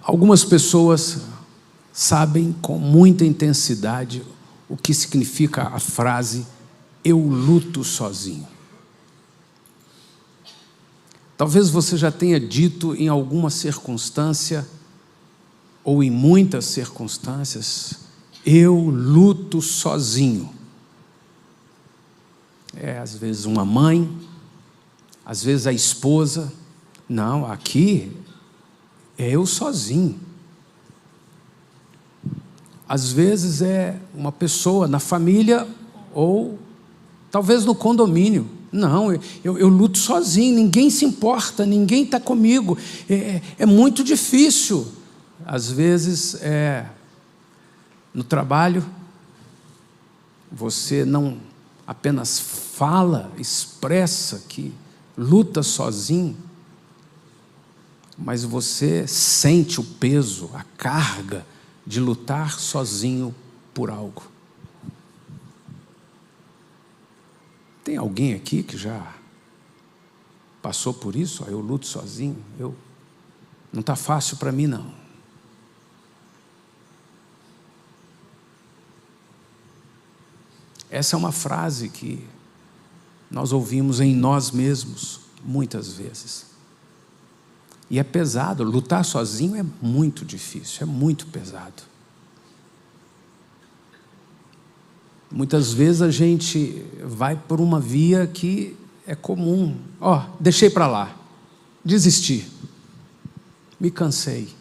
Algumas pessoas sabem com muita intensidade o que significa a frase "eu luto sozinho". Talvez você já tenha dito em alguma circunstância, ou em muitas circunstâncias, "eu luto sozinho". Às vezes uma mãe, às vezes a esposa. Não, aqui é eu sozinho. Às vezes é uma pessoa na família ou talvez no condomínio. Não, eu luto sozinho, ninguém se importa, ninguém está comigo. É muito difícil. Às vezes no trabalho, você não apenas fala, expressa que luta sozinho, mas você sente o peso, a carga de lutar sozinho por algo. Tem alguém aqui que já passou por isso? Eu luto sozinho, não está fácil para mim não. Essa é uma frase que nós ouvimos em nós mesmos muitas vezes. E é pesado, lutar sozinho é muito difícil, é muito pesado. Muitas vezes a gente vai por uma via que é comum. Deixei para lá, desisti, me cansei.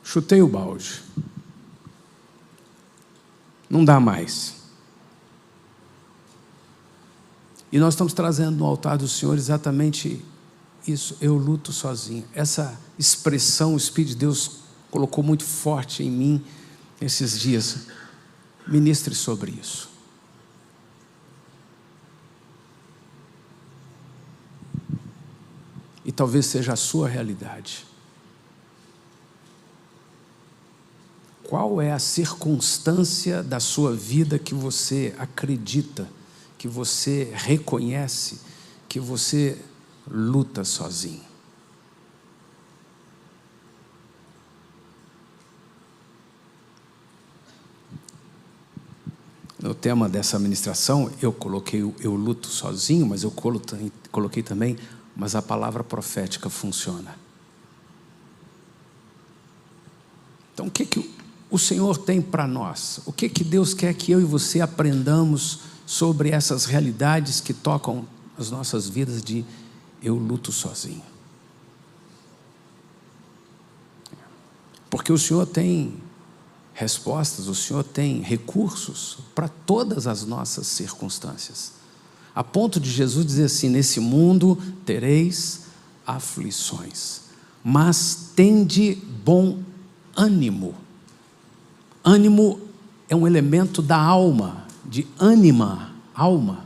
Chutei o balde. Não dá mais. E nós estamos trazendo no altar do Senhor exatamente isso. Eu luto sozinho. Essa expressão o Espírito de Deus colocou muito forte em mim esses dias. Ministre sobre isso. E talvez seja a sua realidade. Qual é a circunstância da sua vida que você acredita, que você reconhece, que você luta sozinho? No tema dessa ministração, eu coloquei eu luto sozinho, mas eu coloquei também, mas a palavra profética funciona. Então, o que o Senhor tem para nós? O que Deus quer que eu e você aprendamos sobre essas realidades que tocam as nossas vidas de eu luto sozinho? Porque o Senhor tem respostas, o Senhor tem recursos para todas as nossas circunstâncias. A ponto de Jesus dizer assim: nesse mundo tereis aflições, mas tende bom ânimo. Ânimo é um elemento da alma, de ânima, alma.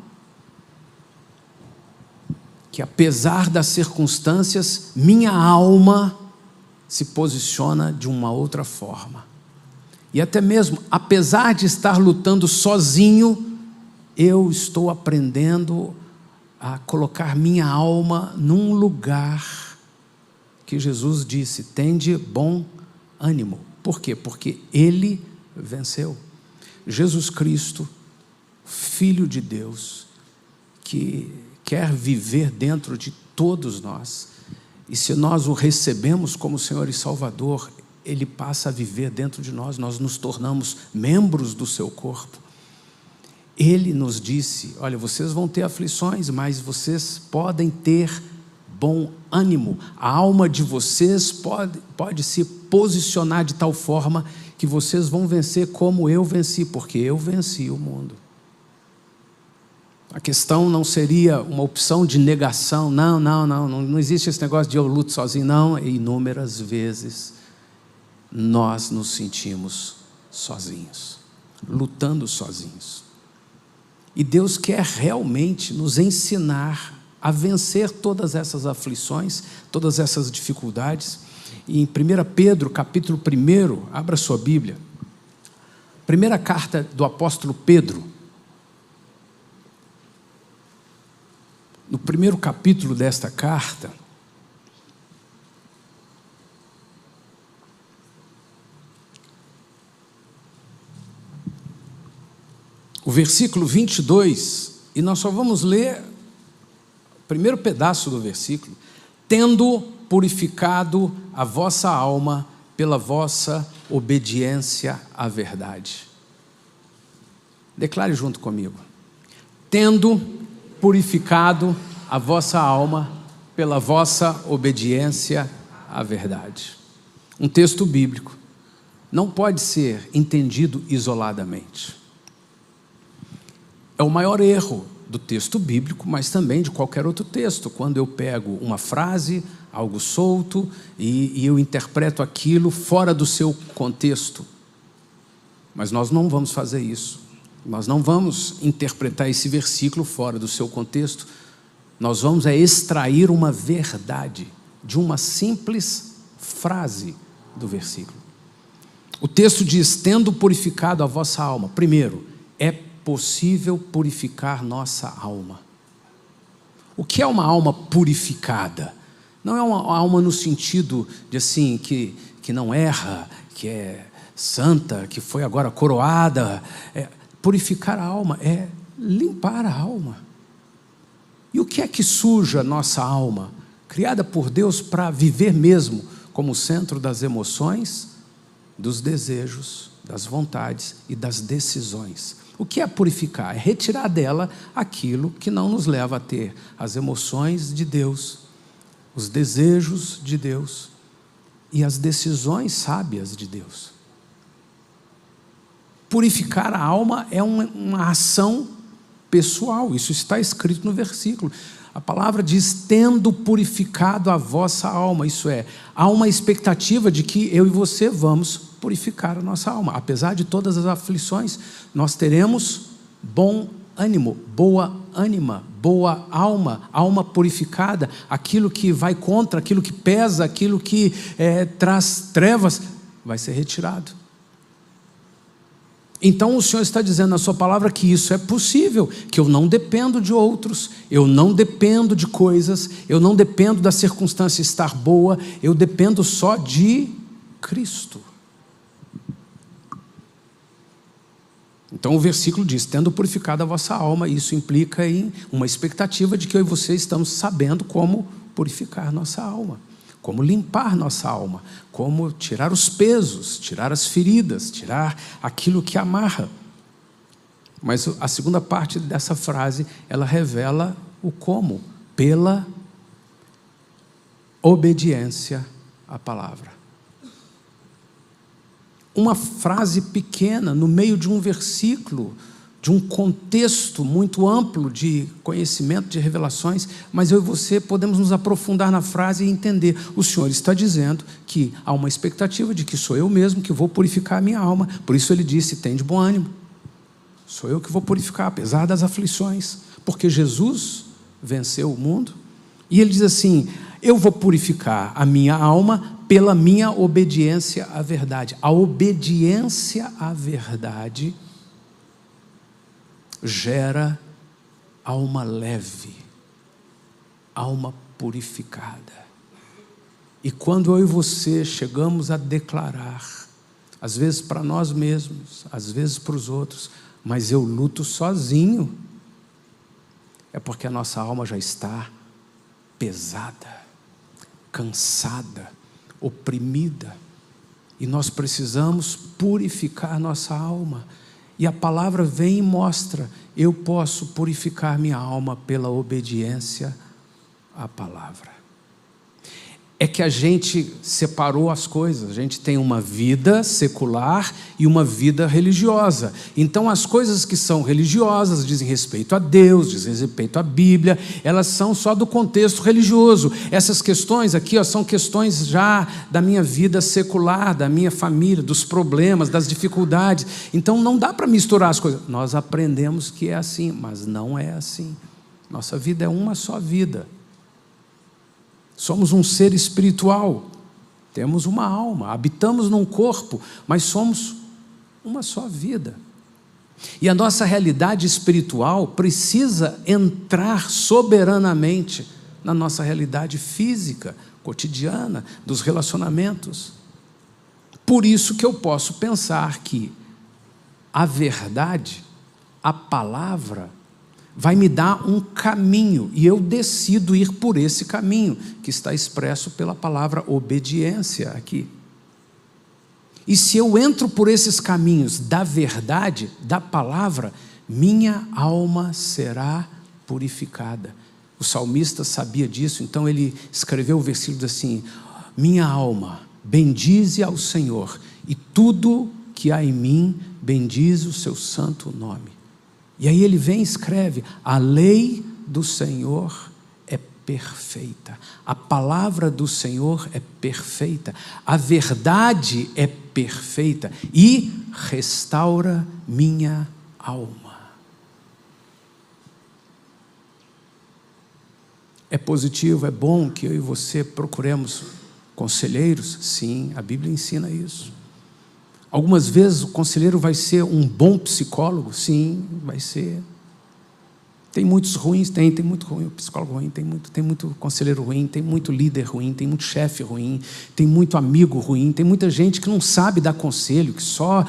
Que apesar das circunstâncias, minha alma se posiciona de uma outra forma. E até mesmo, apesar de estar lutando sozinho, eu estou aprendendo a colocar minha alma num lugar que Jesus disse: tende bom ânimo. Por quê? Porque Ele venceu. Jesus Cristo, Filho de Deus, que quer viver dentro de todos nós, e se nós o recebemos como Senhor e Salvador, Ele passa a viver dentro de nós, nós nos tornamos membros do seu corpo. Ele nos disse: olha, vocês vão ter aflições, mas vocês podem ter bom ânimo. A alma de vocês pode se posicionar de tal forma que vocês vão vencer como eu venci, porque eu venci o mundo. A questão não seria uma opção de negação. Não existe esse negócio de eu luto sozinho. Não, inúmeras vezes nós nos sentimos sozinhos, lutando sozinhos. E Deus quer realmente nos ensinar a vencer todas essas aflições, todas essas dificuldades. E em 1 Pedro, capítulo 1, abra sua Bíblia. Primeira carta do apóstolo Pedro. no primeiro capítulo desta carta, o versículo 22, e nós só vamos ler o primeiro pedaço do versículo: tendo purificado a vossa alma pela vossa obediência à verdade. Declare junto comigo: tendo purificado a vossa alma pela vossa obediência à verdade. Um texto bíblico não pode ser entendido isoladamente. É o maior erro do texto bíblico, mas também de qualquer outro texto, quando eu pego uma frase, algo solto, e eu interpreto aquilo fora do seu contexto. Mas nós não vamos fazer isso. Nós não vamos interpretar esse versículo fora do seu contexto. Nós vamos extrair uma verdade de uma simples frase do versículo. O texto diz: tendo purificado a vossa alma. Primeiro, é possível purificar nossa alma. O que é uma alma purificada? Não é uma alma no sentido de assim, que não erra, que é santa, que foi agora coroada. Purificar a alma é limpar a alma. E o que é que suja nossa alma? Criada por Deus para viver mesmo como centro das emoções, dos desejos, das vontades e das decisões. O que é purificar? É retirar dela aquilo que não nos leva a ter as emoções de Deus, os desejos de Deus e as decisões sábias de Deus. Purificar a alma é uma ação pessoal. Isso está escrito no versículo. A palavra diz: tendo purificado a vossa alma. Isso é, há uma expectativa de que eu e você vamos purificar a nossa alma. Apesar de todas as aflições, nós teremos bom ânimo, boa ânima, boa alma, alma purificada. Aquilo que vai contra, aquilo que pesa, aquilo que traz trevas, vai ser retirado. Então o Senhor está dizendo na sua palavra que isso é possível, que eu não dependo de outros, eu não dependo de coisas, eu não dependo da circunstância estar boa, eu dependo só de Cristo. Então o versículo diz: tendo purificado a vossa alma. Isso implica em uma expectativa de que eu e você estamos sabendo como purificar nossa alma, como limpar nossa alma, como tirar os pesos, tirar as feridas, tirar aquilo que amarra. Mas a segunda parte dessa frase, ela revela o como: pela obediência à palavra. Uma frase pequena no meio de um versículo, de um contexto muito amplo de conhecimento, de revelações, mas eu e você podemos nos aprofundar na frase e entender. O Senhor está dizendo que há uma expectativa de que sou eu mesmo que vou purificar a minha alma. Por isso ele disse: tem de bom ânimo. Sou eu que vou purificar, apesar das aflições, porque Jesus venceu o mundo. E ele diz assim: eu vou purificar a minha alma pela minha obediência à verdade. A obediência à verdade gera alma leve, alma purificada. E quando eu e você chegamos a declarar, às vezes para nós mesmos, às vezes para os outros: mas eu luto sozinho, é porque a nossa alma já está pesada, cansada, oprimida, e nós precisamos purificar nossa alma. E a palavra vem e mostra: eu posso purificar minha alma pela obediência à palavra. É que a gente separou as coisas. A gente tem uma vida secular e uma vida religiosa. Então as coisas que são religiosas dizem respeito a Deus, dizem respeito à Bíblia, elas são só do contexto religioso. Essas questões aqui são questões já da minha vida secular, da minha família, dos problemas, das dificuldades. Então não dá para misturar as coisas. Nós aprendemos que é assim, mas não é assim. Nossa vida é uma só vida. Somos um ser espiritual, temos uma alma, habitamos num corpo, mas somos uma só vida. E a nossa realidade espiritual precisa entrar soberanamente na nossa realidade física, cotidiana, dos relacionamentos. Por isso que eu posso pensar que a verdade, a palavra, vai me dar um caminho, e eu decido ir por esse caminho, que está expresso pela palavra obediência aqui. E se eu entro por esses caminhos da verdade, da palavra, minha alma será purificada. O salmista sabia disso, então ele escreveu o versículo assim: minha alma bendize ao Senhor, e tudo que há em mim bendize o seu santo nome. E aí ele vem e escreve: a lei do Senhor é perfeita, a palavra do Senhor é perfeita, a verdade é perfeita e restaura minha alma. É positivo, é bom que eu e você procuremos conselheiros? Sim, a Bíblia ensina isso. Algumas vezes o conselheiro vai ser um bom psicólogo? Sim, vai ser. Tem muitos ruins? Tem muito ruim, psicólogo ruim, tem muito conselheiro ruim, tem muito líder ruim, tem muito chefe ruim, tem muito amigo ruim, tem muita gente que não sabe dar conselho, que só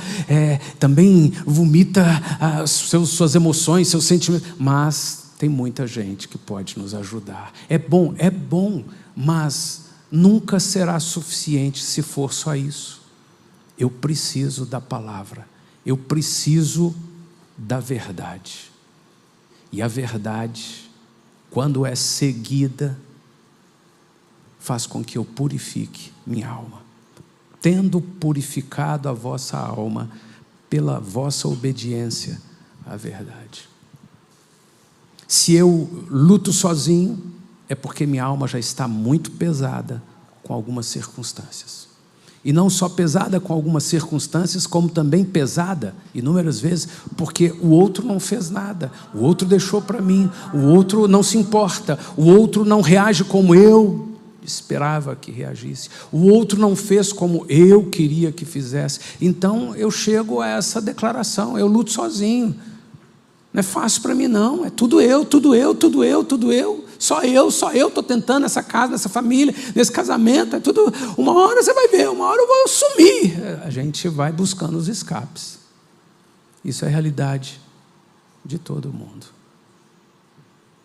também vomita suas emoções, seus sentimentos, mas tem muita gente que pode nos ajudar. É bom, mas nunca será suficiente se for só isso. Eu preciso da palavra, eu preciso da verdade. E a verdade, quando é seguida, faz com que eu purifique minha alma. Tendo purificado a vossa alma pela vossa obediência à verdade. Se eu luto sozinho, é porque minha alma já está muito pesada com algumas circunstâncias. E não só pesada com algumas circunstâncias, como também pesada, inúmeras vezes, porque o outro não fez nada, o outro deixou para mim, o outro não se importa, o outro não reage como eu esperava que reagisse, o outro não fez como eu queria que fizesse. Então eu chego a essa declaração: eu luto sozinho. Não é fácil para mim não, é tudo eu. Só eu estou tentando nessa casa, nessa família, nesse casamento, é tudo. Uma hora você vai ver, uma hora eu vou sumir. A gente vai buscando os escapes. Isso é a realidade de todo mundo.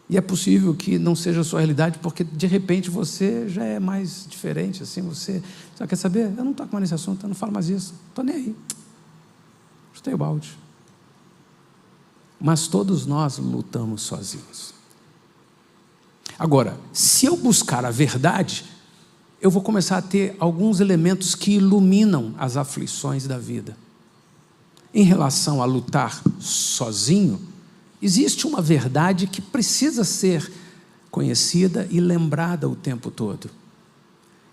E é possível que não seja a sua realidade, porque de repente você já é mais diferente, assim, você quer saber? Eu não toco mais nesse assunto, eu não falo mais isso, não estou nem aí. Chutei o balde. Mas todos nós lutamos sozinhos. Agora, se eu buscar a verdade, eu vou começar a ter alguns elementos que iluminam as aflições da vida. Em relação a lutar sozinho, existe uma verdade que precisa ser conhecida e lembrada o tempo todo.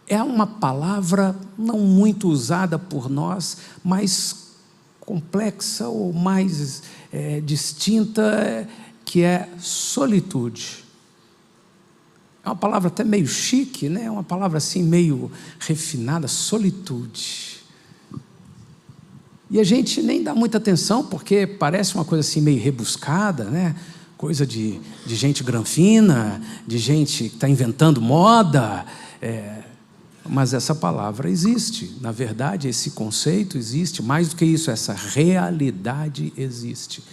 É uma palavra não muito usada por nós, mas complexa ou mais distinta, que é solitude. É uma palavra até meio chique, né? É uma palavra assim meio refinada, solitude. E a gente nem dá muita atenção, porque parece uma coisa assim meio rebuscada, né? Coisa de gente granfina, de gente que está inventando moda. Mas essa palavra existe. Na verdade, esse conceito existe. Mais do que isso, essa realidade existe.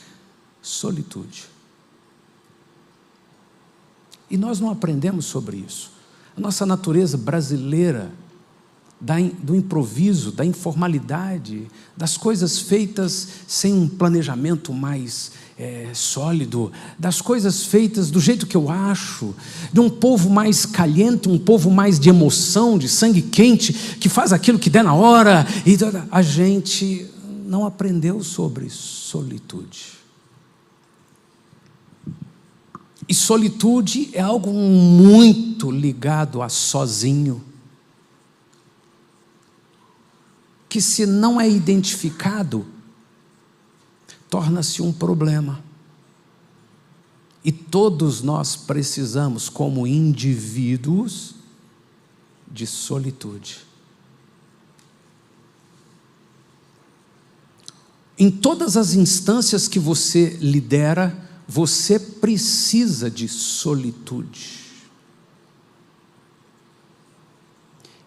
Solitude. E nós não aprendemos sobre isso. A nossa natureza brasileira, do improviso, da informalidade, das coisas feitas sem um planejamento mais sólido, das coisas feitas do jeito que eu acho, de um povo mais caliente, um povo mais de emoção, de sangue quente, que faz aquilo que der na hora. E a gente não aprendeu sobre solitude. E solitude é algo muito ligado a sozinho, que se não é identificado, torna-se um problema. E todos nós precisamos, como indivíduos, de solitude. Em todas as instâncias que você lidera, você precisa de solitude.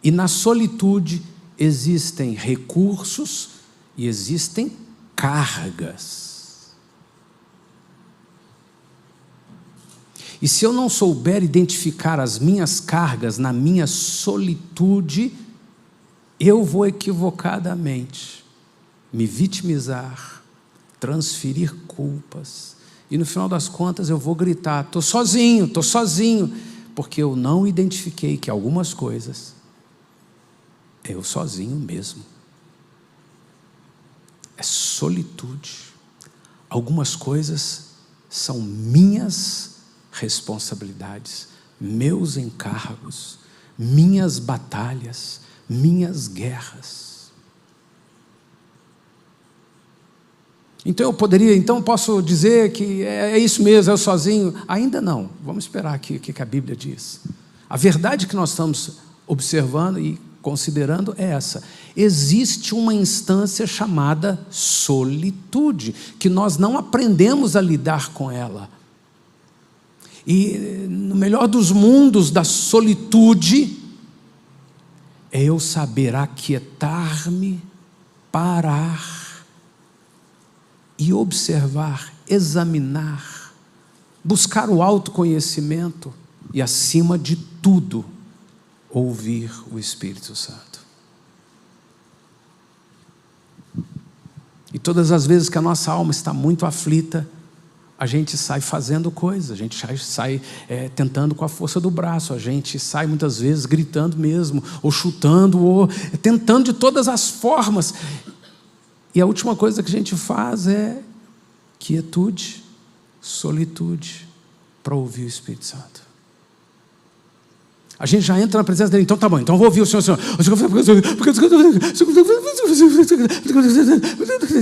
E na solitude existem recursos e existem cargas. E se eu não souber identificar as minhas cargas na minha solitude, eu vou equivocadamente me vitimizar, transferir culpas, e no final das contas eu vou gritar: estou sozinho, porque eu não identifiquei que algumas coisas eu sozinho mesmo. É solitude. Algumas coisas são minhas responsabilidades, meus encargos, minhas batalhas, minhas guerras. Então posso dizer que é isso mesmo, eu sozinho? Ainda não, vamos esperar aqui o que a Bíblia diz. A verdade que nós estamos observando e considerando é essa: existe uma instância chamada solitude, que nós não aprendemos a lidar com ela. E no melhor dos mundos da solitude, é eu saber aquietar-me, parar e observar, examinar, buscar o autoconhecimento e, acima de tudo, ouvir o Espírito Santo. E todas as vezes que a nossa alma está muito aflita, a gente sai fazendo coisas, a gente sai tentando com a força do braço, a gente sai muitas vezes gritando mesmo, ou chutando, ou tentando de todas as formas. E a última coisa que a gente faz é quietude, solitude, para ouvir o Espírito Santo. A gente já entra na presença dele: então tá bom, então eu vou ouvir o Senhor.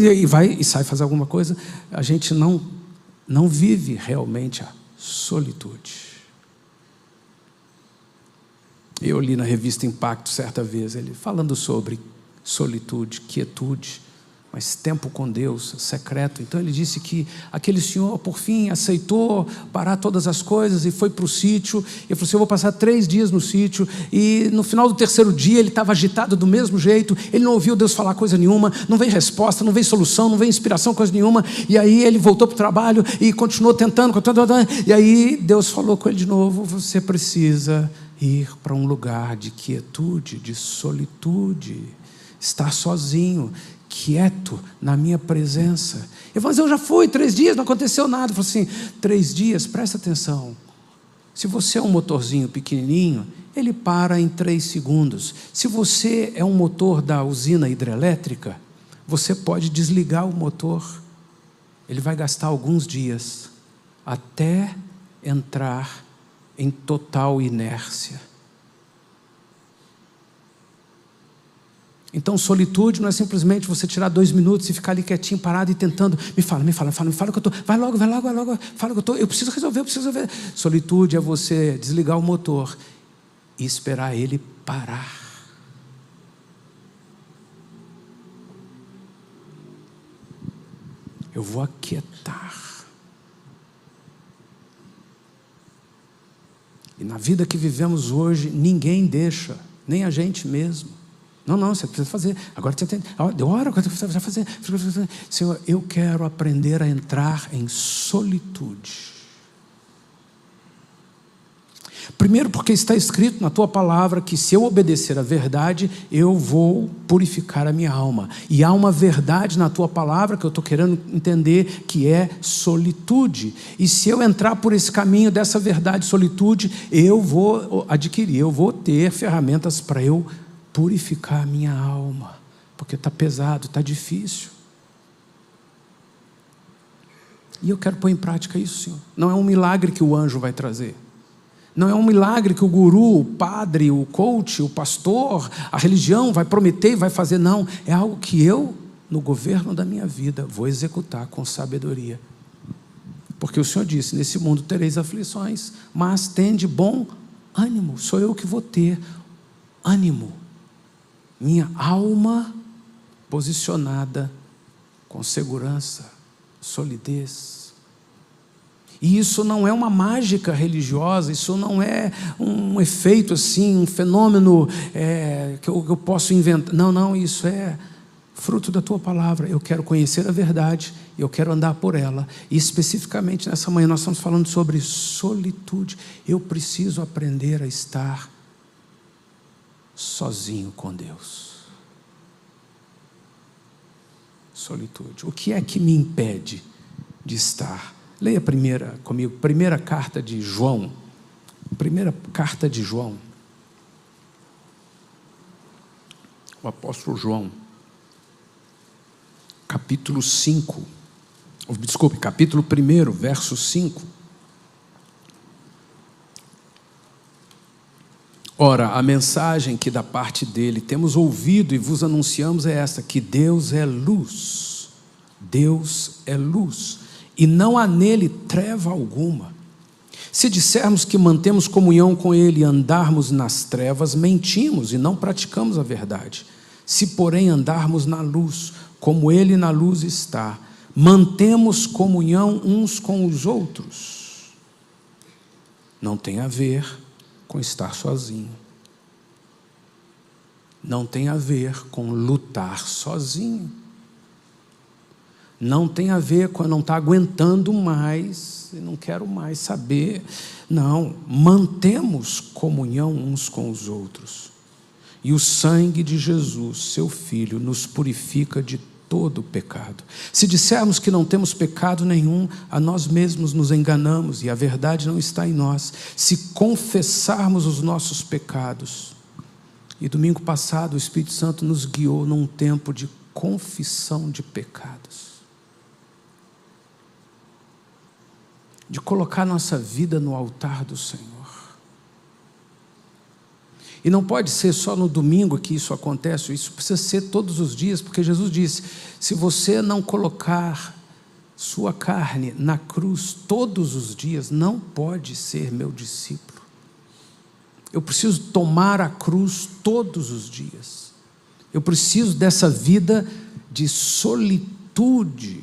E vai e sai fazer alguma coisa. A gente não vive realmente a solitude. Eu li na revista Impacto certa vez, ele falando sobre solitude, quietude, mas tempo com Deus, secreto. Então ele disse que aquele senhor, por fim, aceitou parar todas as coisas e foi para o sítio. Ele falou assim: eu vou passar 3 dias no sítio. E no final do 3º dia ele estava agitado do mesmo jeito, ele não ouviu Deus falar coisa nenhuma, não veio resposta, não veio solução, não veio inspiração, coisa nenhuma. E aí ele voltou para o trabalho e continuou tentando. E aí Deus falou com ele de novo: você precisa ir para um lugar de quietude, de solitude, estar sozinho, quieto na minha presença. Ele falou assim: eu já fui 3 dias, não aconteceu nada. Ele falou assim: 3 dias, presta atenção, se você é um motorzinho pequenininho, ele para em 3 segundos. Se você é um motor da usina hidrelétrica, você pode desligar o motor, ele vai gastar alguns dias até entrar em total inércia. Então solitude não é simplesmente você tirar 2 minutos e ficar ali quietinho, parado e tentando: me fala que eu estou, vai logo, fala que eu estou, eu preciso resolver. Solitude é você desligar o motor e esperar ele parar. Eu vou aquietar. E na vida que vivemos hoje, ninguém deixa, nem a gente mesmo. Não, você precisa fazer. Agora você tem. Deu hora, agora você vai fazer. Senhor, eu quero aprender a entrar em solitude. Primeiro, porque está escrito na tua palavra que se eu obedecer à verdade, eu vou purificar a minha alma. E há uma verdade na tua palavra que eu estou querendo entender, que é solitude. E se eu entrar por esse caminho dessa verdade, solitude, eu vou adquirir, eu vou ter ferramentas para eu purificar a minha alma, porque está pesado, está difícil. E eu quero pôr em prática isso, Senhor. Não é um milagre que o anjo vai trazer, não é um milagre que o guru, o padre, o coach, o pastor, a religião vai prometer e vai fazer. Não, é algo que eu, no governo da minha vida, vou executar com sabedoria. Porque o Senhor disse: nesse mundo tereis aflições, mas tende bom ânimo. Sou eu que vou ter ânimo. Minha alma posicionada com segurança, solidez. E isso não é uma mágica religiosa, isso não é um efeito assim, um fenômeno que eu posso inventar. Não, isso é fruto da tua palavra. Eu quero conhecer a verdade, eu quero andar por ela. E especificamente nessa manhã nós estamos falando sobre solitude. Eu preciso aprender a estar sozinho com Deus. Solitude. O que é que me impede de estar? Leia comigo, primeira carta de João. Primeira carta de João. O apóstolo João. Capítulo 5. Desculpe, capítulo 1, verso 5. Ora, a mensagem que da parte dele temos ouvido e vos anunciamos é esta, que Deus é luz. Deus é luz. E não há nele treva alguma. Se dissermos que mantemos comunhão com ele e andarmos nas trevas, mentimos e não praticamos a verdade. Se, porém, andarmos na luz, como ele na luz está, mantemos comunhão uns com os outros. Não tem a ver com estar sozinho. Não tem a ver com lutar sozinho. Não tem a ver com eu não estar aguentando mais, e não quero mais saber. Não, mantemos comunhão uns com os outros. E o sangue de Jesus, seu Filho, nos purifica de todo o pecado. Se dissermos que não temos pecado nenhum, a nós mesmos nos enganamos e a verdade não está em nós. Se confessarmos os nossos pecados, e domingo passado o Espírito Santo nos guiou num tempo de confissão de pecados, de colocar nossa vida no altar do Senhor. E não pode ser só no domingo que isso acontece, isso precisa ser todos os dias, porque Jesus disse, se você não colocar sua carne na cruz todos os dias, não pode ser meu discípulo. Eu preciso tomar a cruz todos os dias. Eu preciso dessa vida de solitude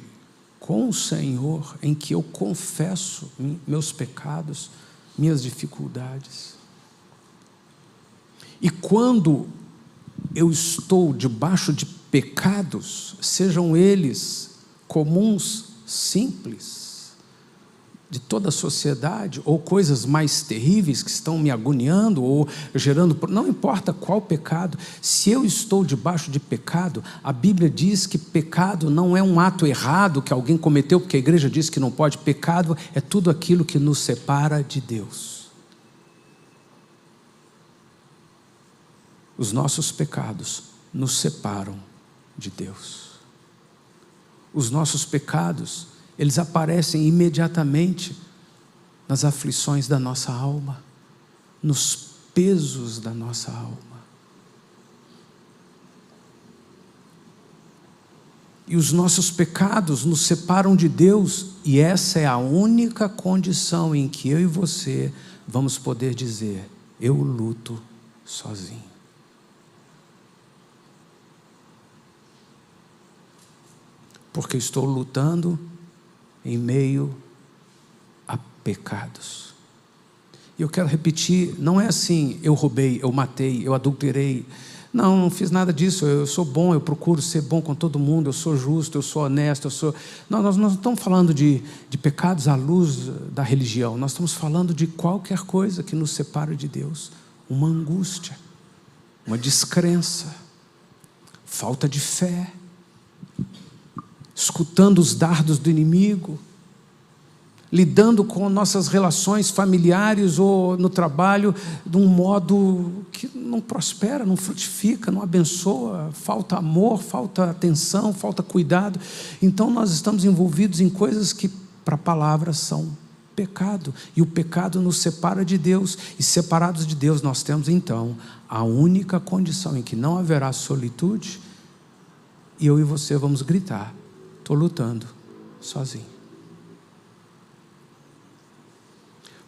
com o Senhor, em que eu confesso meus pecados, minhas dificuldades. E quando eu estou debaixo de pecados, sejam eles comuns, simples, de toda a sociedade, ou coisas mais terríveis que estão me agoniando, ou gerando, não importa qual pecado, se eu estou debaixo de pecado, a Bíblia diz que pecado não é um ato errado que alguém cometeu, porque a igreja diz que não pode. Pecado é tudo aquilo que nos separa de Deus. Os nossos pecados nos separam de Deus. Os nossos pecados, eles aparecem imediatamente nas aflições da nossa alma, nos pesos da nossa alma. E os nossos pecados nos separam de Deus, e essa é a única condição em que eu e você vamos poder dizer, eu luto sozinho. Porque estou lutando em meio a pecados. E eu quero repetir, não é assim, eu roubei, eu matei, eu adulterei. Não fiz nada disso, eu sou bom, eu procuro ser bom com todo mundo, eu sou justo, eu sou honesto, Não, nós não estamos falando de pecados à luz da religião, nós estamos falando de qualquer coisa que nos separe de Deus. Uma angústia, uma descrença, falta de fé, escutando os dardos do inimigo, lidando com nossas relações familiares ou no trabalho de um modo que não prospera, não frutifica, não abençoa, falta amor, falta atenção, falta cuidado. Então nós estamos envolvidos em coisas que para a palavra são pecado, e o pecado nos separa de Deus, e separados de Deus nós temos então a única condição em que não haverá solitude, e eu e você vamos gritar, estou lutando sozinho.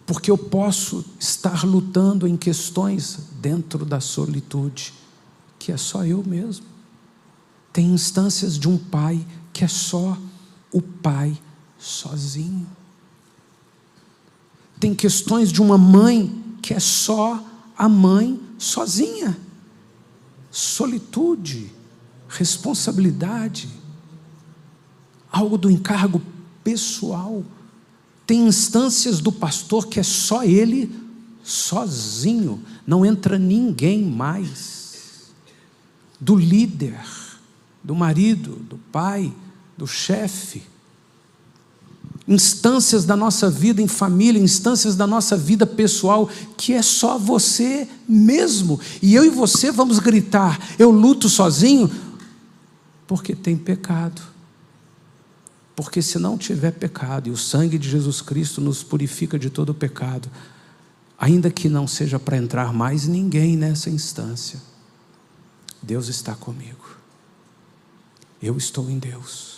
Porque eu posso estar lutando em questões dentro da solitude, que é só eu mesmo. Tem instâncias de um pai que é só o pai sozinho. Tem questões de uma mãe que é só a mãe sozinha. Solitude, responsabilidade, algo do encargo pessoal. Tem instâncias do pastor que é só ele sozinho, não entra ninguém mais. Do líder, do marido, do pai, do chefe. Instâncias da nossa vida em família, instâncias da nossa vida pessoal, que é só você mesmo. E eu e você vamos gritar: eu luto sozinho, porque tem pecado. Porque se não tiver pecado, e o sangue de Jesus Cristo nos purifica de todo o pecado, ainda que não seja para entrar mais ninguém nessa instância, Deus está comigo. Eu estou em Deus.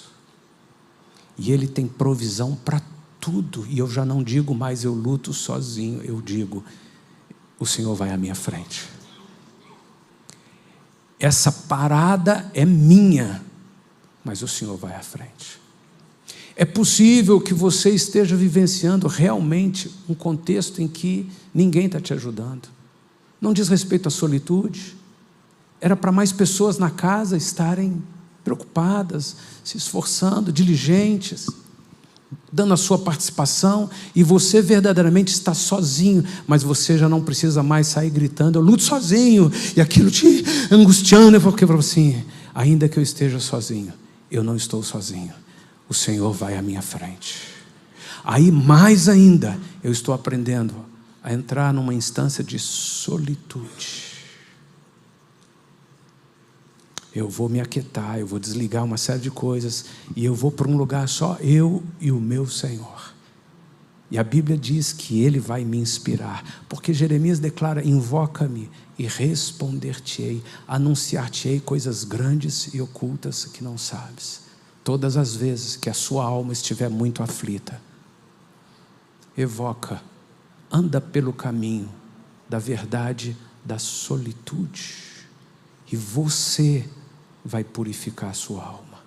E Ele tem provisão para tudo. E eu já não digo mais eu luto sozinho. Eu digo, o Senhor vai à minha frente. Essa parada é minha, mas o Senhor vai à frente. É possível que você esteja vivenciando realmente um contexto em que ninguém está te ajudando. Não diz respeito à solitude. Era para mais pessoas na casa estarem preocupadas, se esforçando, diligentes, dando a sua participação, e você verdadeiramente está sozinho, mas você já não precisa mais sair gritando: eu luto sozinho, e aquilo te angustiando, porque assim, ainda que eu esteja sozinho, eu não estou sozinho, o Senhor vai à minha frente. Aí mais ainda, eu estou aprendendo a entrar numa instância de solitude. Eu vou me aquietar, eu vou desligar uma série de coisas, e eu vou para um lugar só eu e o meu Senhor. E a Bíblia diz que Ele vai me inspirar, porque Jeremias declara: invoca-me e responder-te-ei, anunciar-te-ei coisas grandes e ocultas que não sabes. Todas as vezes que a sua alma estiver muito aflita, evoca, anda pelo caminho da verdade, da solitude, e você vai purificar a sua alma.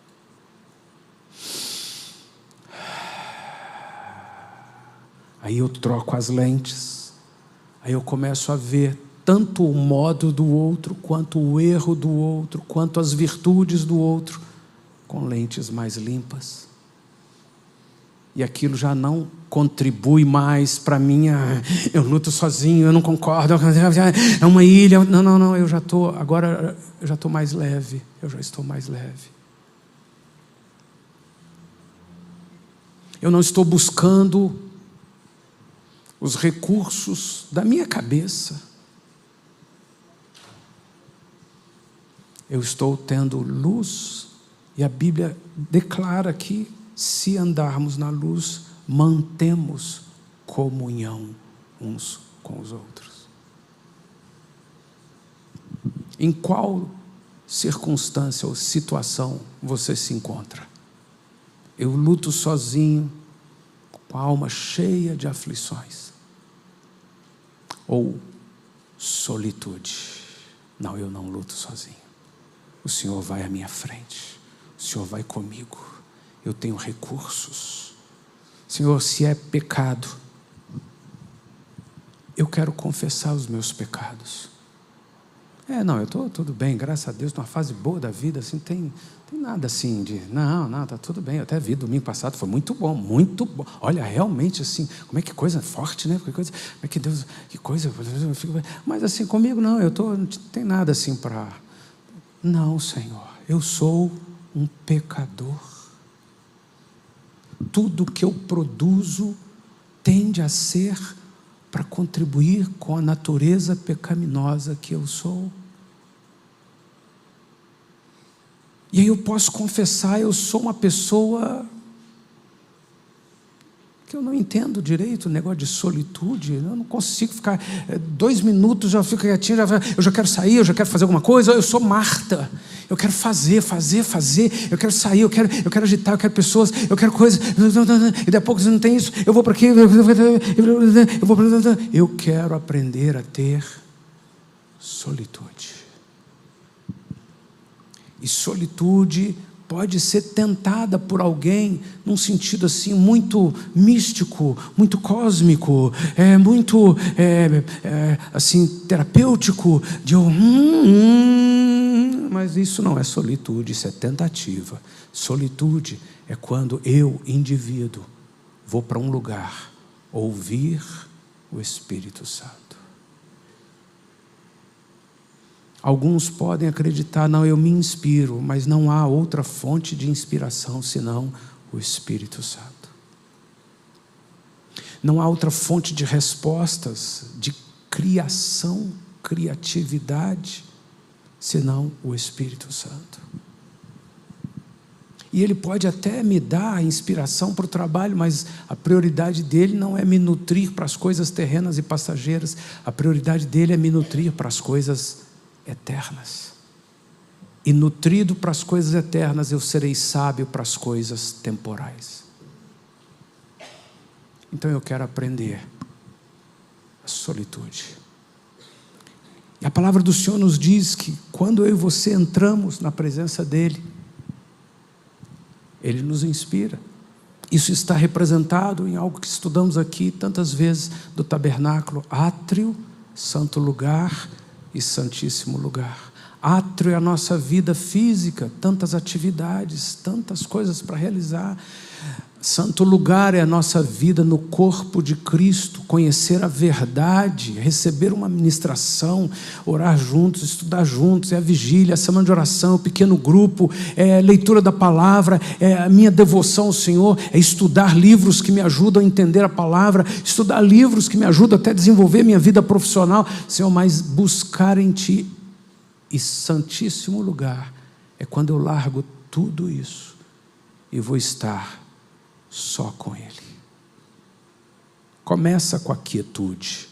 Aí eu troco as lentes, aí eu começo a ver tanto o modo do outro, quanto o erro do outro, quanto as virtudes do outro, com lentes mais limpas. E aquilo já não contribui mais para mim. Eu luto sozinho, eu não concordo, é uma ilha. Não, eu já estou, agora eu já estou mais leve, eu já estou mais leve. Eu não estou buscando os recursos da minha cabeça. Eu estou tendo luz, e a Bíblia declara que, se andarmos na luz, mantemos comunhão uns com os outros. Em qual circunstância ou situação você se encontra? Eu luto sozinho, com a alma cheia de aflições. Ou solitude? Não, eu não luto sozinho. O Senhor vai à minha frente. O Senhor vai comigo. Eu tenho recursos. Senhor, se é pecado, eu quero confessar os meus pecados. Não, eu estou tudo bem, graças a Deus, numa fase boa da vida, assim, tem nada assim de, não, está tudo bem. Eu até vi domingo passado, foi muito bom, muito bom. Olha, realmente assim, como é que coisa forte, né? Como é que Deus, que coisa. Mas assim, comigo não, não tem nada assim para... Não, Senhor, eu sou um pecador. Tudo que eu produzo tende a ser para contribuir com a natureza pecaminosa que eu sou. E aí eu posso confessar: eu sou uma pessoa que eu não entendo direito o negócio de solitude. Eu não consigo ficar 2 minutos, já fico quietinho, eu já quero sair, eu já quero fazer alguma coisa. Eu sou Marta, eu quero fazer, eu quero sair, eu quero agitar, eu quero pessoas, eu quero coisas, e daqui a pouco você não tem isso, eu vou para aqui, eu quero aprender a ter solitude. E solitude pode ser tentada por alguém num sentido assim muito místico, muito cósmico, muito assim terapêutico, de mas isso não é solitude, isso é tentativa. Solitude é quando eu, indivíduo, vou para um lugar ouvir o Espírito Santo. Alguns podem acreditar, não, eu me inspiro, mas não há outra fonte de inspiração senão o Espírito Santo. Não há outra fonte de respostas, de criação, criatividade, senão o Espírito Santo. E Ele pode até me dar a inspiração para o trabalho, mas a prioridade dele não é me nutrir para as coisas terrenas e passageiras, a prioridade dele é me nutrir para as coisas eternas. E nutrido para as coisas eternas, eu serei sábio para as coisas temporais. Então eu quero aprender a solitude. E a palavra do Senhor nos diz que quando eu e você entramos na presença dEle, Ele nos inspira. Isso está representado em algo que estudamos aqui tantas vezes do tabernáculo: átrio, santo lugar e santíssimo lugar. Átrio é a nossa vida física, tantas atividades, tantas coisas para realizar. Santo lugar é a nossa vida no corpo de Cristo, conhecer a verdade, receber uma ministração, orar juntos, estudar juntos, é a vigília, a semana de oração, o pequeno grupo, é a leitura da palavra, é a minha devoção ao Senhor, é estudar livros que me ajudam a entender a palavra, estudar livros que me ajudam até a desenvolver minha vida profissional, Senhor, mas buscar em Ti. E santíssimo lugar é quando eu largo tudo isso e vou estar só com Ele. Começa com a quietude,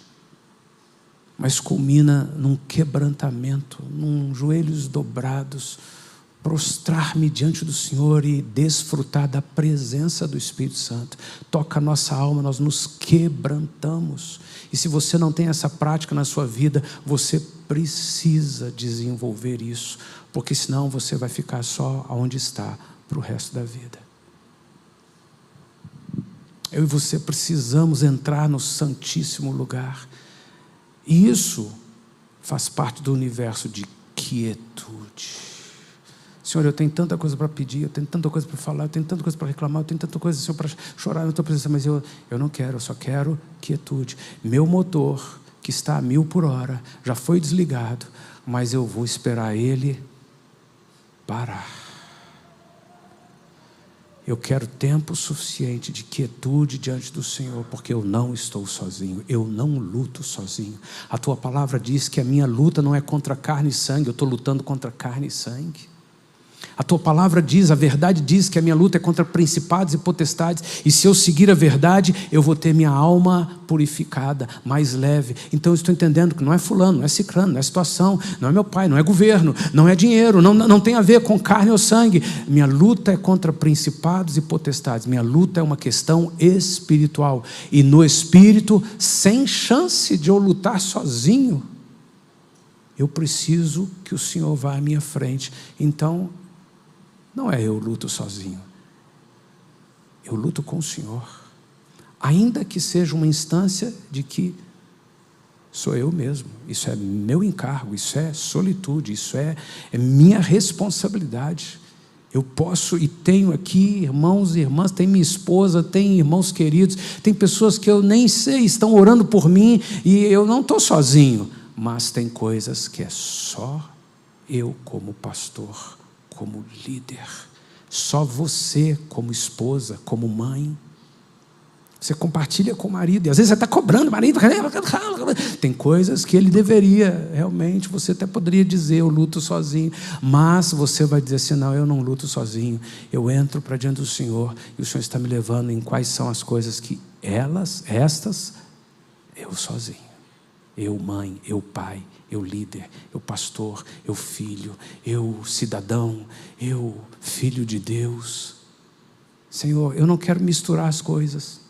mas culmina num quebrantamento, num joelhos dobrados, prostrar-me diante do Senhor e desfrutar da presença do Espírito Santo. Toca a nossa alma, nós nos quebrantamos. E se você não tem essa prática na sua vida, você precisa desenvolver isso, porque senão você vai ficar só onde está para o resto da vida. Eu e você precisamos entrar no santíssimo lugar. E isso faz parte do universo de quietude. Senhor, eu tenho tanta coisa para pedir, eu tenho tanta coisa para falar, eu tenho tanta coisa para reclamar, eu tenho tanta coisa, Senhor, para chorar na tua presença, mas eu não quero, eu só quero quietude. Meu motor, que está a 1000 por hora, já foi desligado, mas eu vou esperar ele parar. Eu quero tempo suficiente de quietude diante do Senhor, porque eu não estou sozinho, eu não luto sozinho. A tua palavra diz que a minha luta não é contra carne e sangue, eu estou lutando contra carne e sangue. A tua palavra diz, a verdade diz que a minha luta é contra principados e potestades, e se eu seguir a verdade, eu vou ter minha alma purificada, mais leve. Então eu estou entendendo que não é fulano, não é ciclano, não é situação, não é meu pai, não é governo, não é dinheiro, não tem a ver com carne ou sangue. Minha luta é contra principados e potestades, minha luta é uma questão espiritual, e no espírito, sem chance de eu lutar sozinho, eu preciso que o Senhor vá à minha frente. Então, não é eu luto sozinho, eu luto com o Senhor, ainda que seja uma instância de que sou eu mesmo, isso é meu encargo, isso é solitude, isso é minha responsabilidade. Eu posso e tenho aqui irmãos e irmãs, tem minha esposa, tem irmãos queridos, tem pessoas que eu nem sei, estão orando por mim, e eu não estou sozinho, mas tem coisas que é só eu como pastor, como líder, só você como esposa, como mãe. Você compartilha com o marido, e às vezes você está cobrando o marido. Tem coisas que ele deveria, realmente, você até poderia dizer, eu luto sozinho, mas você vai dizer assim, não, eu não luto sozinho, eu entro para diante do Senhor, e o Senhor está me levando em quais são as coisas que estas, eu sozinho, eu mãe, eu pai, eu líder, eu pastor, eu filho, eu cidadão, eu filho de Deus. Senhor, eu não quero misturar as coisas,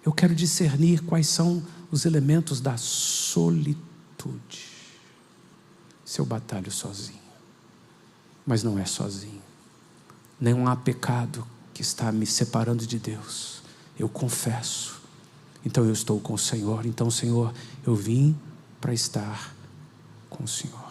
eu quero discernir quais são os elementos da solitude. Se eu batalho sozinho, mas não é sozinho, não há pecado que está me separando de Deus. Eu confesso. Então eu estou com o Senhor. Então, Senhor, eu vim para estar com o Senhor.